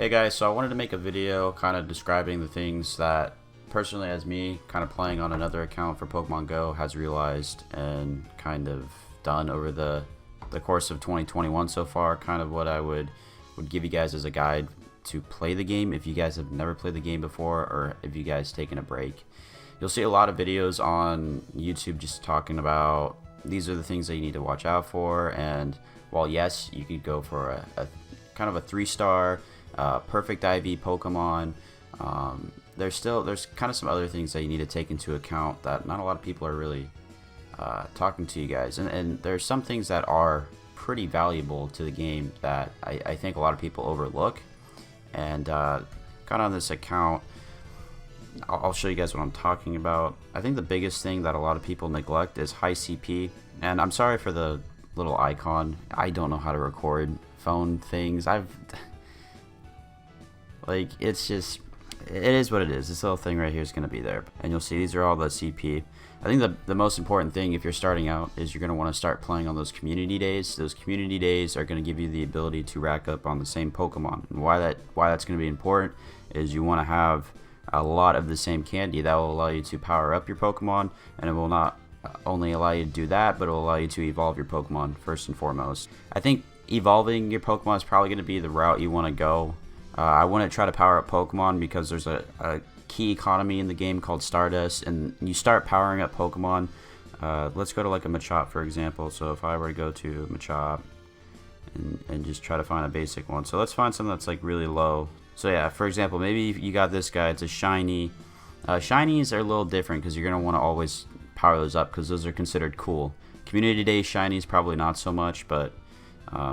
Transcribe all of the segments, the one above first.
Hey guys, so I wanted to make a video kind of describing the things that personally as me kind of playing on another account for Pokemon Go has realized and kind of done over the course of 2021 so far, kind of what I would give you guys as a guide to play the game if you guys have never played the game before or if you guys taken a break. You'll see a lot of videos on YouTube just talking about these are the things that you need to watch out for, and while yes, you could go for a kind of a 3-star perfect IV Pokemon, there's kind of some other things that you need to take into account that not a lot of people are really talking to you guys, and there's some things that are pretty valuable to the game that I think a lot of people overlook. And kind of on this account, I'll show you guys what I'm talking about. I think the biggest thing that a lot of people neglect is high CP, and I'm sorry for the little icon. I don't know how to record phone things. It's just, it is what it is. This little thing right here is going to be there, and you'll see these are all the CP. I think the most important thing if you're starting out is you're going to want to start playing on those community days. Those community days are going to give you the ability to rack up on the same Pokemon. And why that's going to be important is you want to have a lot of the same candy. That will allow you to power up your Pokemon, and it will not only allow you to do that, but it will allow you to evolve your Pokemon first and foremost. I think evolving your Pokemon is probably going to be the route you want to go. I wouldn't try to power up Pokemon because there's a key economy in the game called Stardust, and you start powering up Pokemon. Let's go to like a Machop, for example. So if I were to go to Machop and just try to find a basic one, so let's find something that's like really low. So yeah, for example, maybe you got this guy, it's a shiny. Shinies are a little different because you're going to want to always power those up because those are considered cool. Community Day shinies probably not so much, but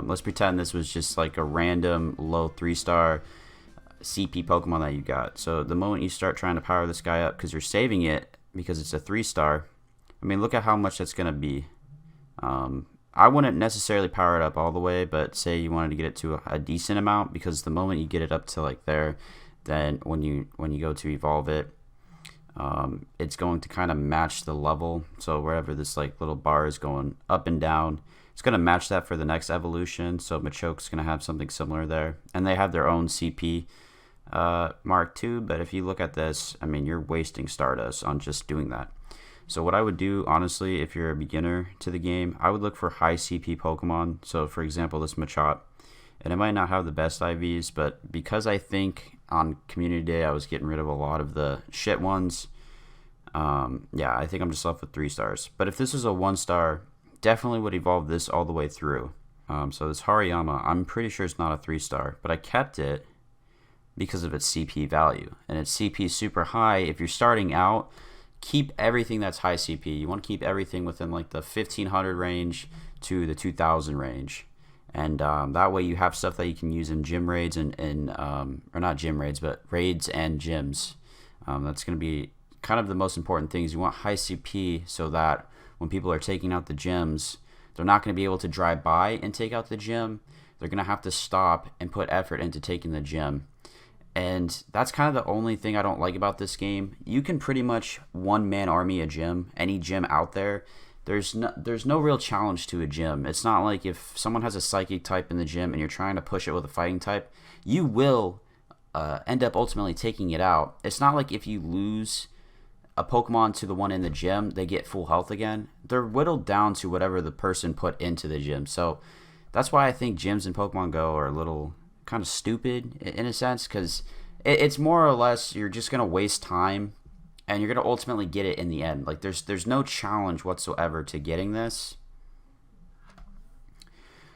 let's pretend this was just like a random low 3-star CP Pokemon that you got. So the moment you start trying to power this guy up because you're saving it because it's a 3-star, I mean, look at how much that's going to be. I wouldn't necessarily power it up all the way, but say you wanted to get it to a decent amount, because the moment you get it up to like there, then when you go to evolve it, it's going to kind of match the level. So wherever this like little bar is going up and down, it's going to match that for the next evolution. So Machoke's going to have something similar there, and they have their own CP mark too. But if you look at this, I mean, you're wasting Stardust on just doing that. So what I would do, honestly, if you're a beginner to the game, I would look for high CP Pokemon. So for example, this Machop, and it might not have the best IVs, but because I think on Community Day I was getting rid of a lot of the shit ones, yeah, I think I'm just left with 3 stars. But if this was a 1-star, definitely would evolve this all the way through. So this Hariyama, I'm pretty sure it's not a 3-star, but I kept it because of its CP value, and its CP is super high. If you're starting out, keep everything that's high CP. You want to keep everything within like the 1500 range to the 2000 range, and that way you have stuff that you can use in gym raids and or not gym raids, but raids and gyms. That's going to be kind of the most important things. You want high CP so that when people are taking out the gyms, they're not going to be able to drive by and take out the gym. They're going to have to stop and put effort into taking the gym. And that's kind of the only thing I don't like about this game. You can pretty much one-man army a gym, any gym out there. There's no real challenge to a gym. It's not like if someone has a psychic type in the gym and you're trying to push it with a fighting type, you will end up ultimately taking it out. It's not like if you lose a Pokemon to the one in the gym, they get full health again. They're whittled down to whatever the person put into the gym. So that's why I think gyms in Pokemon Go are a little kind of stupid in a sense, because it's more or less you're just going to waste time and you're going to ultimately get it in the end. Like there's no challenge whatsoever to getting this.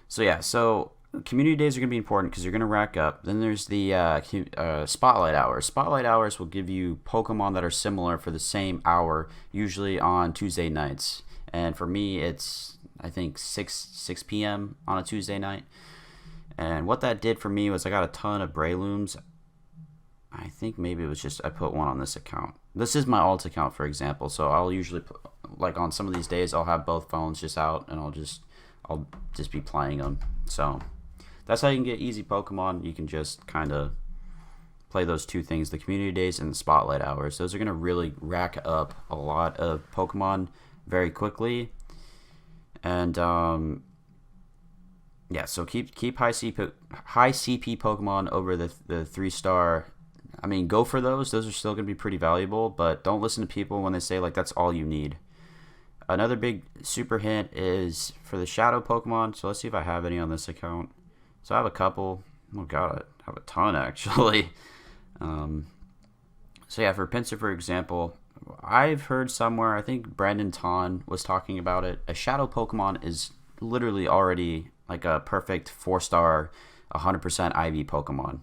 So yeah, so community days are going to be important because you're going to rack up. Then there's the spotlight hours. Spotlight hours will give you Pokemon that are similar for the same hour, usually on Tuesday nights. And for me, it's I think 6 p.m. on a Tuesday night. And what that did for me was I got a ton of Breylooms. I think maybe it was just I put one on this account. This is my alt account, for example. So I'll usually put, like on some of these days, I'll have both phones just out, and I'll just be playing them. So that's how you can get easy Pokemon. You can just kind of play those two things, the community days and the spotlight hours. Those are going to really rack up a lot of Pokemon very quickly. And Yeah, so keep high CP Pokemon over the 3-star. I mean, go for those. Those are still going to be pretty valuable, but don't listen to people when they say like that's all you need. Another big super hint is for the Shadow Pokemon. So let's see if I have any on this account. So I have a couple. Oh god, I have a ton actually. So yeah, for Pinsir, for example, I've heard somewhere, I think Brandon Ton was talking about it. A Shadow Pokemon is literally already like a perfect 4-star, 100% IV Pokemon.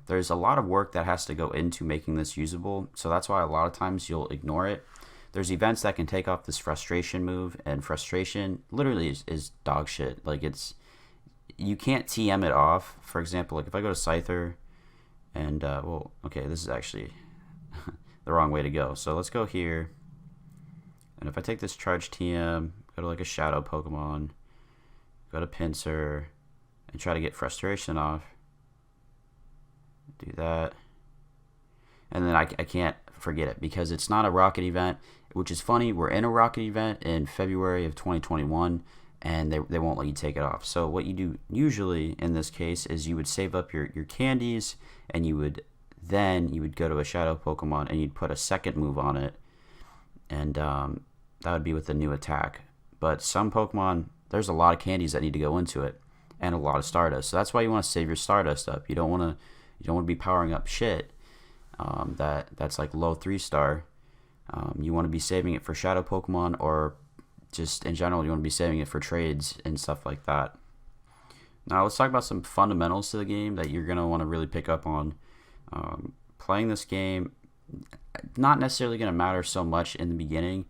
There's a lot of work that has to go into making this usable, so that's why a lot of times you'll ignore it. There's events that can take off this frustration move, and frustration literally is dog shit. Like you can't TM it off. For example, like if I go to Scyther, and well, okay, this is actually the wrong way to go. So let's go here, and if I take this charge TM, go to like a Shadow Pokemon, go to Pinsir, and try to get frustration off. Do that, and then I can't forget it because it's not a rocket event, which is funny. We're in a rocket event in February of 2021, and they won't let you take it off. So what you do usually in this case is you would save up your candies, and you would go to a Shadow Pokemon and you'd put a second move on it, and that would be with the new attack. But some Pokemon, there's a lot of candies that need to go into it, and a lot of Stardust. So that's why you want to save your Stardust up. You don't want to be powering up shit that's like low 3-star. You want to be saving it for Shadow Pokemon, or just in general, you want to be saving it for trades and stuff like that. Now let's talk about some fundamentals to the game that you're going to want to really pick up on. Playing this game, not necessarily going to matter so much in the beginning,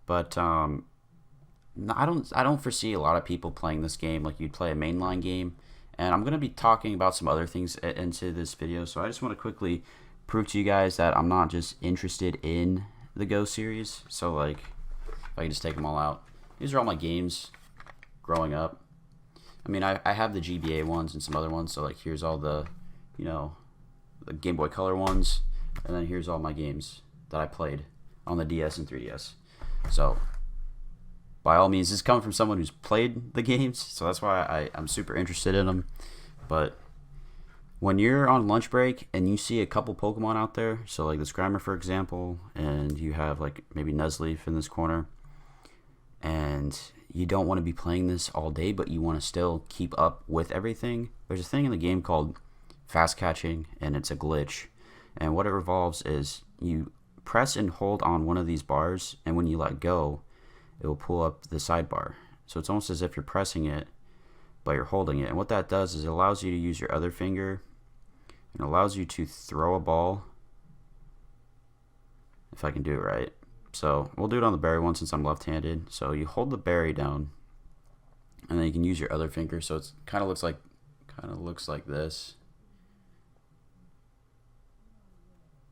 but I don't foresee a lot of people playing this game like you'd play a mainline game. And I'm going to be talking about some other things into this video, so I just want to quickly prove to you guys that I'm not just interested in the Go series. So like, if I can just take them all out. These are all my games growing up. I mean, I have the GBA ones and some other ones, so like here's all the, the Game Boy Color ones, and then here's all my games that I played on the DS and 3DS. So by all means, this is coming from someone who's played the games, so that's why I'm super interested in them. But when you're on lunch break and you see a couple Pokemon out there, so like this Grimer, for example, and you have like maybe Nuzleaf in this corner, and you don't want to be playing this all day, but you want to still keep up with everything, there's a thing in the game called fast catching, and it's a glitch. And what it revolves is you press and hold on one of these bars, and when you let go, it will pull up the sidebar. So it's almost as if you're pressing it, but you're holding it. And what that does is it allows you to use your other finger, and allows you to throw a ball, if I can do it right. So we'll do it on the berry one since I'm left-handed. So you hold the berry down, and then you can use your other finger. So it's kind of looks like this.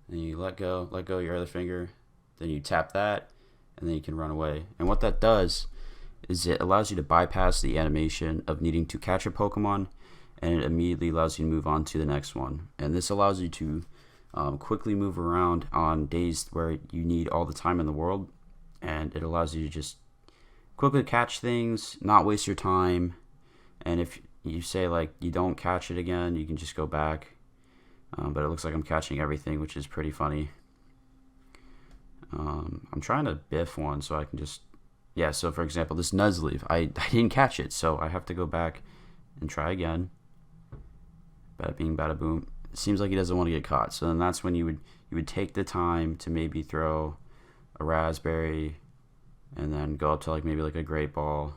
And you let go your other finger, then you tap that, and then you can run away. And what that does is it allows you to bypass the animation of needing to catch a Pokemon, and it immediately allows you to move on to the next one. And this allows you to quickly move around on days where you need all the time in the world, and it allows you to just quickly catch things, not waste your time. And if you say like you don't catch it again, you can just go back. But it looks like I'm catching everything, which is pretty funny. I'm trying to biff one so I can just, yeah, so for example, this Nuzleaf, I didn't catch it, so I have to go back and try again. Bada bing, bada boom. It seems like he doesn't want to get caught, so then that's when you would take the time to maybe throw a raspberry, and then go up to like maybe like a great ball,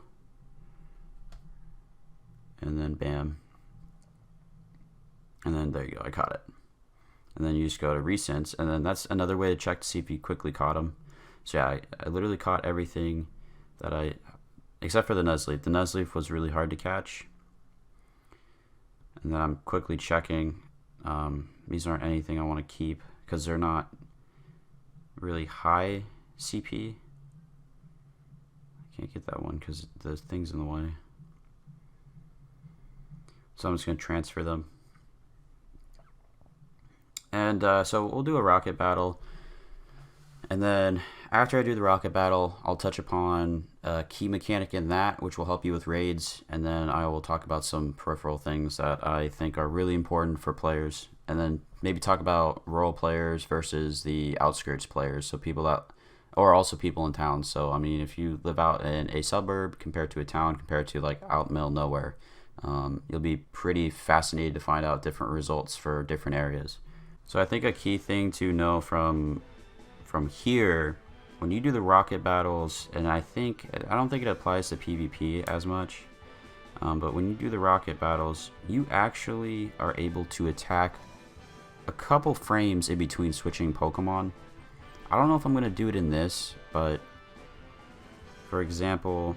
and then bam, and then there you go, I caught it. And then you just go to recents, and then that's another way to check to see if you quickly caught them. So yeah, I literally caught everything that except for the Nuzleaf. The Nuzleaf was really hard to catch. And then I'm quickly checking. These aren't anything I want to keep because they're not really high CP. I can't get that one because the thing's in the way. So I'm just going to transfer them. And so we'll do a rocket battle. And then after I do the rocket battle, I'll touch upon key mechanic in that, which will help you with raids, and then I will talk about some peripheral things that I think are really important for players, and then maybe talk about rural players versus the outskirts players, so people that, or also people in towns. So I mean, if you live out in a suburb compared to a town, compared to like out in the middle of nowhere, you'll be pretty fascinated to find out different results for different areas. So I think a key thing to know from here, when you do the rocket battles, and I don't think it applies to PvP as much, but when you do the rocket battles, you actually are able to attack a couple frames in between switching Pokemon. I don't know if I'm going to do it in this, but for example,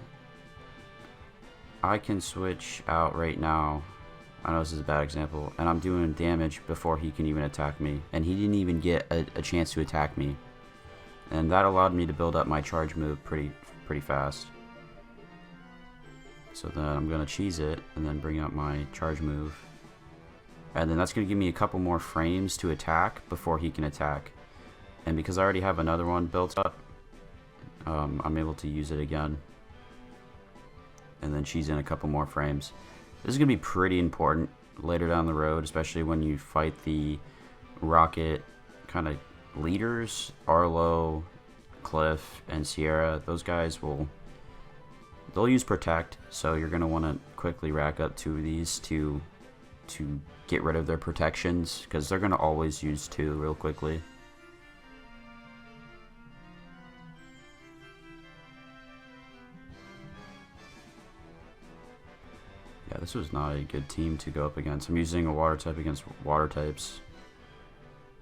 I can switch out right now. I know this is a bad example, and I'm doing damage before he can even attack me, and he didn't even get a chance to attack me. And that allowed me to build up my charge move pretty fast. So then I'm going to cheese it and then bring up my charge move. And then that's going to give me a couple more frames to attack before he can attack. And because I already have another one built up, I'm able to use it again. And then cheese in a couple more frames. This is going to be pretty important later down the road, especially when you fight the rocket kind of leaders, Arlo, Cliff, and Sierra. Those guys they'll use Protect, so you're going to want to quickly rack up 2 of these to get rid of their protections, because they're going to always use 2 real quickly. Yeah, this was not a good team to go up against. I'm using a water type against water types.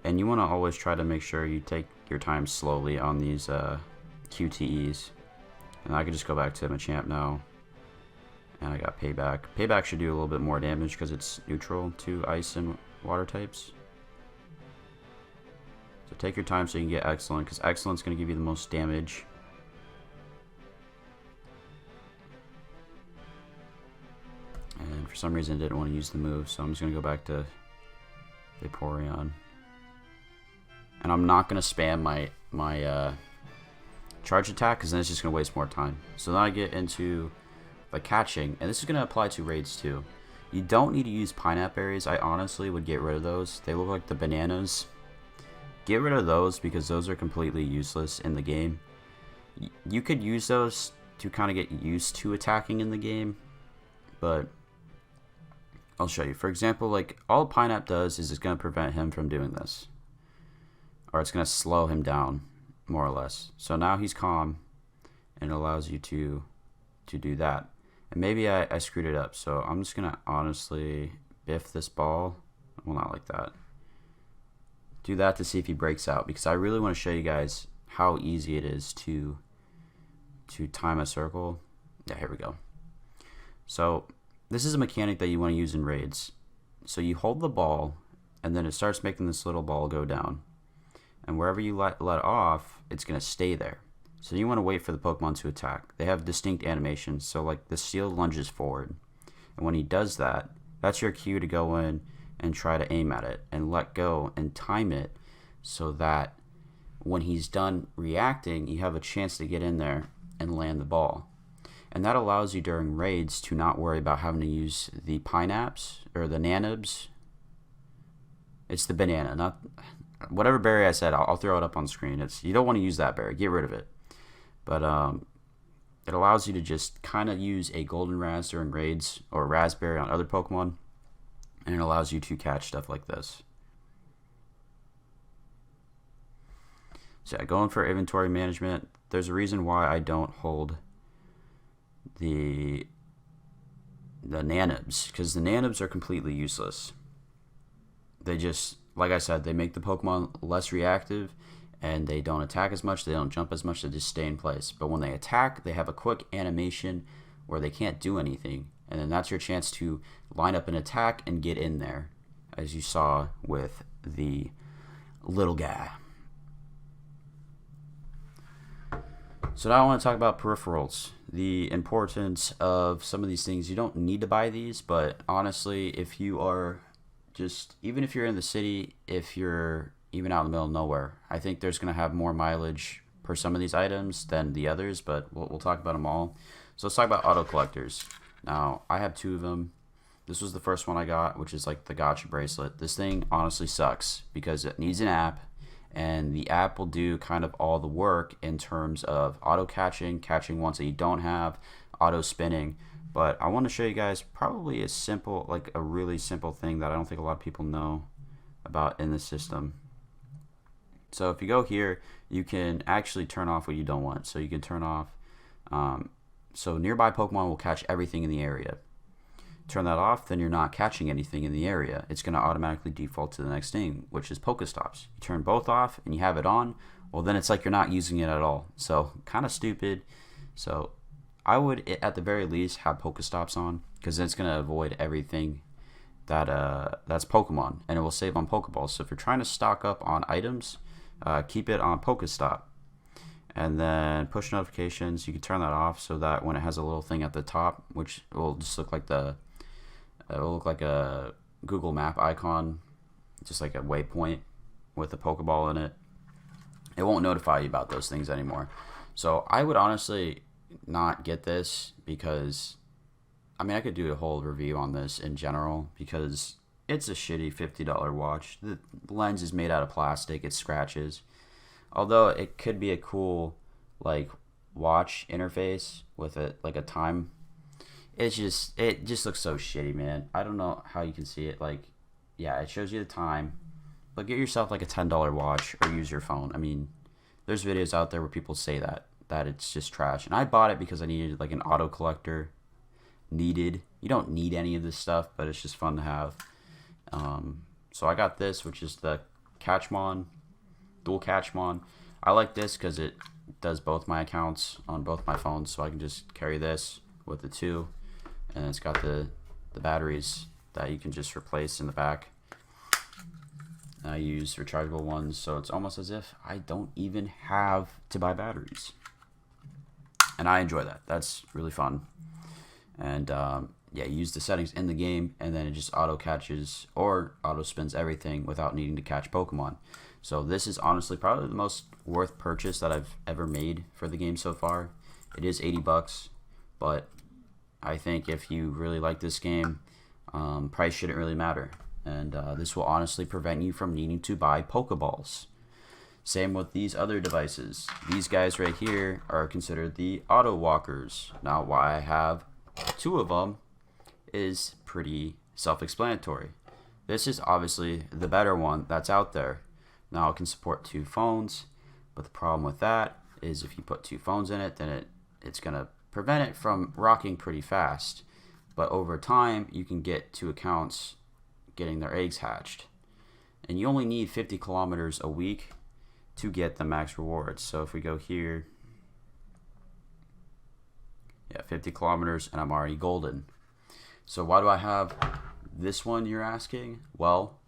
And you want to always try to make sure you take your time slowly on these QTEs. And I can just go back to Machamp now. And I got Payback. Payback should do a little bit more damage because it's neutral to ice and water types. So take your time so you can get Excellent, because Excellent's going to give you the most damage. And for some reason I didn't want to use the move, so I'm just going to go back to Vaporeon. And I'm not going to spam my charge attack, because then it's just going to waste more time. So then I get into the catching, and this is going to apply to raids too. You don't need to use pineapple berries. I honestly would get rid of those. They look like the bananas. Get rid of those because those are completely useless in the game. You could use those to kind of get used to attacking in the game, but I'll show you. For example, like all Pineapple does is it's going to prevent him from doing this. Or it's going to slow him down, more or less. So now he's calm, and it allows you to do that. And maybe I screwed it up, so I'm just going to honestly biff this ball. Well, not like that. Do that to see if he breaks out, because I really want to show you guys how easy it is to time a circle. Yeah, here we go. So this is a mechanic that you want to use in raids. So you hold the ball, and then it starts making this little ball go down. And wherever you let off, it's going to stay there. So you want to wait for the Pokemon to attack. They have distinct animations. So like the Steel lunges forward. And when he does that, that's your cue to go in and try to aim at it and let go and time it so that when he's done reacting, you have a chance to get in there and land the ball. And that allows you during raids to not worry about having to use the Pineaps or the Nanobs. It's the banana, not whatever berry I said. I'll throw it up on screen. You don't want to use that berry. Get rid of it. But it allows you to just kind of use a Golden Raz during raids or Raspberry on other Pokemon, and it allows you to catch stuff like this. So yeah, going for inventory management, there's a reason why I don't hold the Nanobs, because the Nanobs are completely useless. They just, like I said, they make the Pokemon less reactive, and they don't attack as much, they don't jump as much, they just stay in place. But when they attack, they have a quick animation where they can't do anything, and then that's your chance to line up an attack and get in there, as you saw with the little guy. So now I want to talk about peripherals, the importance of some of these things. You don't need to buy these, but honestly, if you are just, even if you're in the city, if you're even out in the middle of nowhere, I think there's going to have more mileage per some of these items than the others, but we'll talk about them all. So let's talk about auto collectors. Now, I have 2 of them. This was the first one I got, which is like the gotcha bracelet. This thing honestly sucks because it needs an app, and the app will do kind of all the work in terms of auto catching ones that you don't have, auto spinning. But I want to show you guys probably a simple, like a really simple thing that I don't think a lot of people know about in the system. So if you go here, you can actually turn off what you don't want. So you can turn off, so nearby Pokemon will catch everything in the area. Turn that off, then you're not catching anything in the area. It's going to automatically default to the next thing, which is Pokestops. You turn both off and you have it on, well then it's like you're not using it at all. So kind of stupid. So I would at the very least have Pokestops on, because then it's going to avoid everything that's Pokemon, and it will save on Pokeballs. So if you're trying to stock up on items, keep it on Pokestop. And then push notifications, you can turn that off so that when it has a little thing at the top, which will just look like it will look like a Google Map icon, just like a waypoint with a Pokeball in it, it won't notify you about those things anymore. So I would honestly not get this, because I mean I could do a whole review on this in general, because it's a shitty $50 watch. The lens is made out of plastic, it scratches. Although it could be a cool like watch interface with it, like a time, it just looks so shitty, man. I don't know how you can see it. Like, yeah, it shows you the time, but get yourself like a $10 watch or use your phone. I mean, there's videos out there where people say that it's just trash, and I bought it because I needed like an auto collector. You don't need any of this stuff, but it's just fun to have. So I got this, which is the Catchmon, dual Catchmon. I like this because it does both my accounts on both my phones, so I can just carry this with the 2, and it's got the batteries that you can just replace in the back. And I use rechargeable ones, so it's almost as if I don't even have to buy batteries, and I enjoy that. That's really fun. And yeah, you use the settings in the game, and then it just auto catches or auto spins everything without needing to catch Pokemon. So this is honestly probably the most worth purchase that I've ever made for the game so far. It is $80, but I think if you really like this game, price shouldn't really matter. And this will honestly prevent you from needing to buy Pokeballs. Same with these other devices. These guys right here are considered the auto walkers. Now, why I have 2 of them is pretty self-explanatory. This is obviously the better one that's out there. Now it can support 2 phones, but the problem with that is if you put 2 phones in it, then it's going to prevent it from rocking pretty fast. But over time, you can get 2 accounts getting their eggs hatched. And you only need 50 kilometers a week to get the max rewards. So if we go here, yeah, 50 kilometers, and I'm already golden. So why do I have this one, you're asking? Well,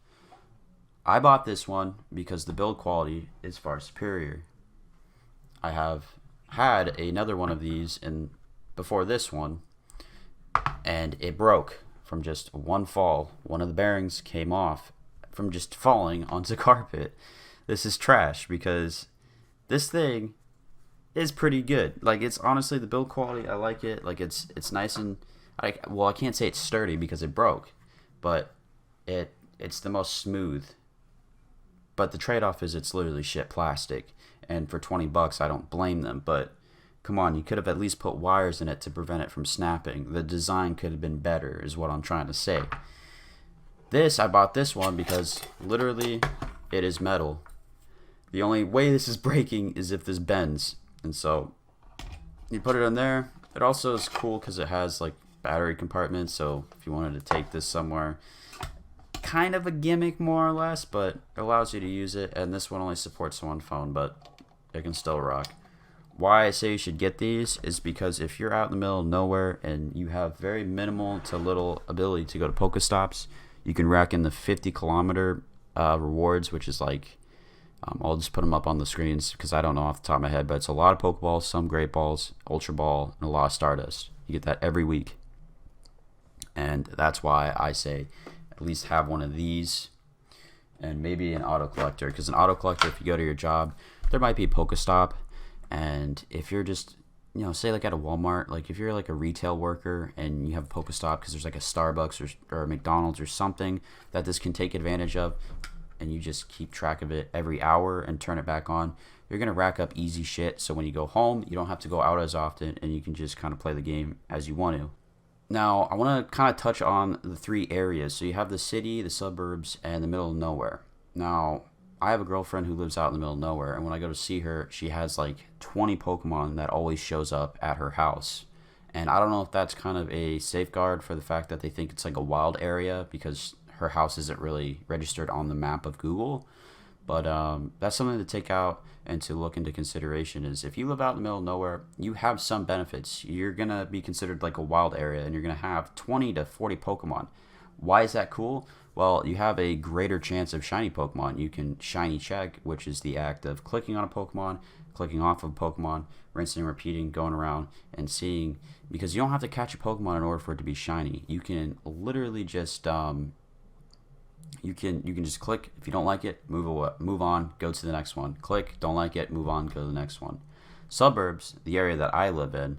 I bought this one because the build quality is far superior. I have had another one of these before this one, and it broke from just one fall. One of the bearings came off from just falling onto carpet. This is trash because this thing is pretty good. Like, it's honestly, the build quality, I like it. Like, it's nice, and I can't say it's sturdy because it broke, but it's the most smooth. But the trade-off is it's literally shit plastic, and for $20 I don't blame them. But come on, you could have at least put wires in it to prevent it from snapping. The design could have been better, is what I'm trying to say. I bought this one because literally it is metal. The only way this is breaking is if this bends, and so you put it in there. It also is cool because it has like battery compartments, so if you wanted to take this somewhere, kind of a gimmick more or less, but it allows you to use it. And this one only supports 1 phone, but it can still rock. Why I say you should get these is because if you're out in the middle of nowhere and you have very minimal to little ability to go to Pokestops, you can rack in the 50 kilometer rewards, which is like, I'll just put them up on the screens because I don't know off the top of my head, but it's a lot of Pokeballs, some Great Balls, Ultra Ball, and a lot of Stardust. You get that every week, and that's why I say at least have one of these, and maybe an auto collector, because an auto collector, if you go to your job, there might be a Pokestop, And if you're just, say like at a Walmart, like if you're like a retail worker and you have a Pokestop because there's like a Starbucks or a McDonald's or something that this can take advantage of, and you just keep track of it every hour and turn it back on, you're going to rack up easy shit. So when you go home, you don't have to go out as often and you can just kind of play the game as you want to. Now, I want to kind of touch on the 3 areas. So you have the city, the suburbs, and the middle of nowhere. Now, I have a girlfriend who lives out in the middle of nowhere, and when I go to see her, she has like 20 Pokemon that always shows up at her house. And I don't know if that's kind of a safeguard for the fact that they think it's like a wild area because her house isn't really registered on the map of Google. But that's something to take out and to look into consideration is if you live out in the middle of nowhere, you have some benefits. You're going to be considered like a wild area, and you're going to have 20 to 40 Pokemon. Why is that cool? Well, you have a greater chance of shiny Pokemon. You can shiny check, which is the act of clicking on a Pokemon, clicking off of a Pokemon, rinsing and repeating, going around and seeing, because you don't have to catch a Pokemon in order for it to be shiny. You can literally just you can just click. If you don't like it, move on, go to the next one. Click, don't like it, move on, go to the next one. Suburbs, the area that I live in,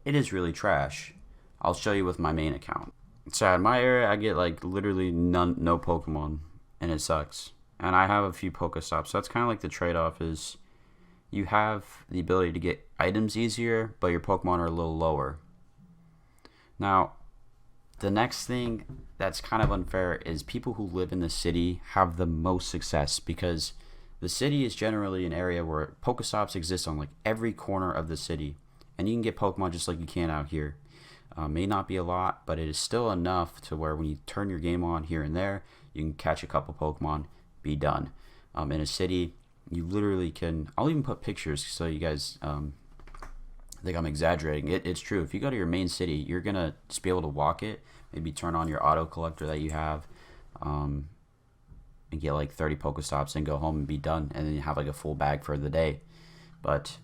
it is really trash. I'll show you with my main account. So in my area, I get like literally no Pokemon, and it sucks. And I have a few Pokestops, so that's kind of like the trade-off is you have the ability to get items easier, but your Pokemon are a little lower. Now, the next thing that's kind of unfair is people who live in the city have the most success because the city is generally an area where Pokestops exist on like every corner of the city, and you can get Pokemon just like you can out here. May not be a lot, but it is still enough to where when you turn your game on here and there, you can catch a couple Pokemon, be done. In a city, you literally can. I'll even put pictures so you guys think I'm exaggerating. It's true. If you go to your main city, you're gonna just be able to walk it. Maybe turn on your auto collector that you have, and get like 30 Pokestops and go home and be done, and then you have like a full bag for the day. But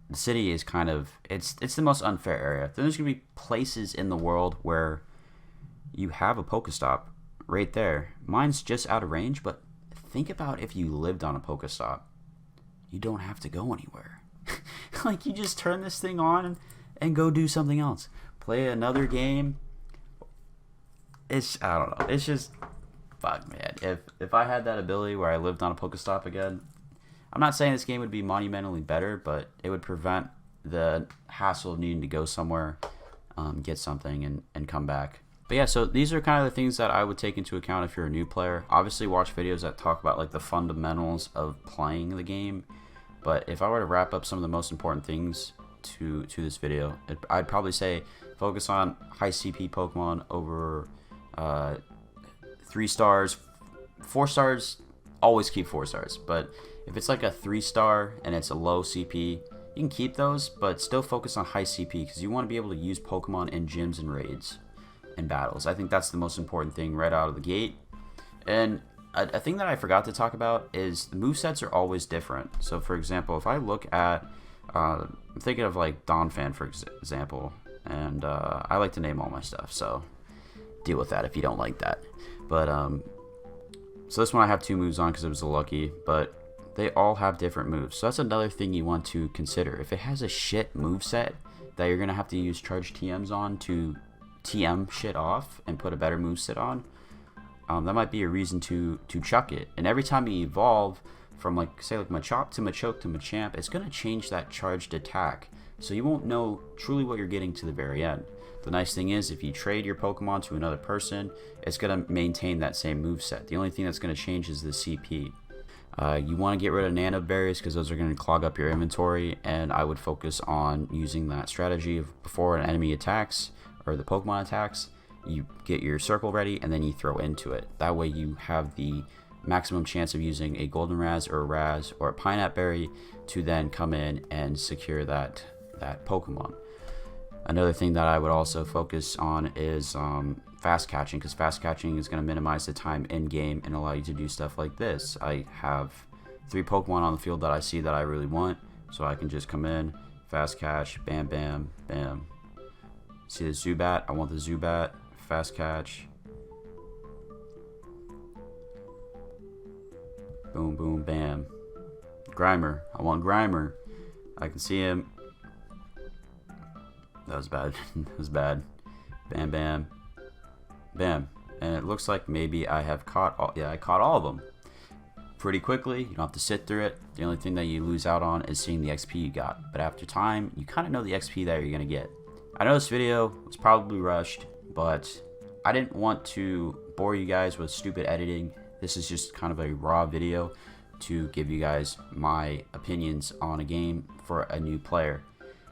the city is kind of it's the most unfair area. There's gonna be places in the world where you have a Pokestop right there. Mine's just out of range, but think about if you lived on a Pokestop. You don't have to go anywhere. Like you just turn this thing on and go do something else. Play another game. I don't know. It's just fuck, man. If I had that ability where I lived on a Pokestop again, I'm not saying this game would be monumentally better, but it would prevent the hassle of needing to go somewhere, get something, and come back. But yeah, so these are kind of the things that I would take into account if you're a new player. Obviously, watch videos that talk about like the fundamentals of playing the game. But if I were to wrap up some of the most important things to this video, I'd probably say focus on high CP Pokemon over 3 stars. 4 stars, always keep 4 stars. But if it's like a 3-star and it's a low CP, you can keep those, but still focus on high CP because you want to be able to use Pokemon in gyms and raids and battles. I think that's the most important thing right out of the gate. And a thing that I forgot to talk about is the movesets are always different. So for example, if I look at, I'm thinking of like Donphan for example, and I like to name all my stuff, so deal with that if you don't like that. But so this one I have 2 moves on because it was a lucky, but they all have different moves. So that's another thing you want to consider. If it has a shit moveset that you're going to have to use charge TMs on to TM shit off and put a better moveset on, that might be a reason to chuck it. And every time you evolve from like say like Machop to Machoke to Machamp, it's going to change that charged attack. So you won't know truly what you're getting to the very end. The nice thing is if you trade your Pokemon to another person, it's going to maintain that same moveset. The only thing that's going to change is the CP. You want to get rid of Nano Berries because those are going to clog up your inventory, and I would focus on using that strategy of before an enemy attacks or the Pokemon attacks, you get your circle ready and then you throw into it. That way you have the maximum chance of using a Goldenraz or a Raz or a Pineapple Berry to then come in and secure that Pokemon. Another thing that I would also focus on is fast catching, because fast catching is going to minimize the time in game and allow you to do stuff like this. I have 3 Pokemon on the field that I see that I really want, so I can just come in, fast catch, bam, bam, bam. See the Zubat? I want the Zubat, fast catch. Boom, boom, bam. Grimer, I want Grimer. I can see him. That was bad. That was bad. Bam, bam, bam. And it looks like maybe I have caught all, yeah, I caught all of them pretty quickly. You don't have to sit through it. The only thing that you lose out on is seeing the XP you got. But after time, you kind of know the XP that you're going to get. I know this video was probably rushed, but I didn't want to bore you guys with stupid editing. This is just kind of a raw video to give you guys my opinions on a game for a new player.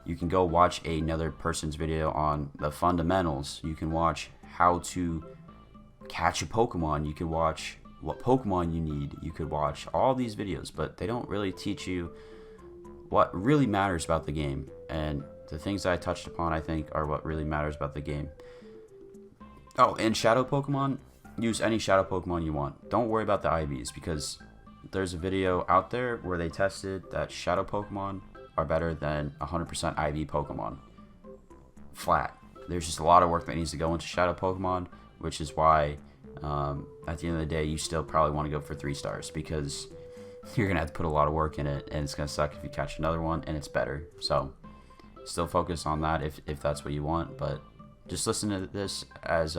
You can go watch another person's video on the fundamentals. You can watch how to catch a Pokemon. You could watch what Pokemon you need. You could watch all these videos, but they don't really teach you what really matters about the game. And the things that I touched upon, I think, are what really matters about the game. Oh, and Shadow Pokemon, use any Shadow Pokemon you want. Don't worry about the IVs, because there's a video out there where they tested that Shadow Pokemon are better than 100% IV Pokemon. Flat. There's just a lot of work that needs to go into Shadow Pokemon, which is why at the end of the day you still probably want to go for 3 stars, because you're gonna have to put a lot of work in it, and it's gonna suck if you catch another one and it's better. So still focus on that if that's what you want, but just listen to this as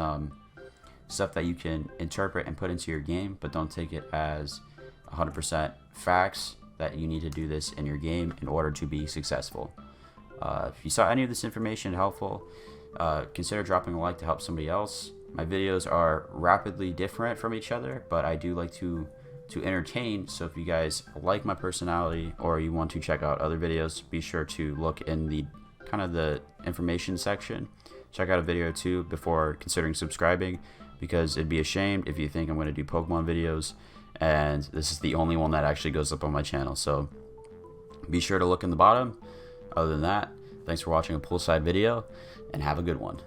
stuff that you can interpret and put into your game, but don't take it as 100% facts that you need to do this in your game in order to be successful. If you saw any of this information helpful, consider dropping a like to help somebody else. My videos are rapidly different from each other, but I do like to entertain. So if you guys like my personality or you want to check out other videos, be sure to look in the kind of the information section. Check out a video or two before considering subscribing, because it'd be a shame if you think I'm going to do Pokemon videos and this is the only one that actually goes up on my channel. So be sure to look in the bottom. Other than that, thanks for watching a poolside video, and have a good one.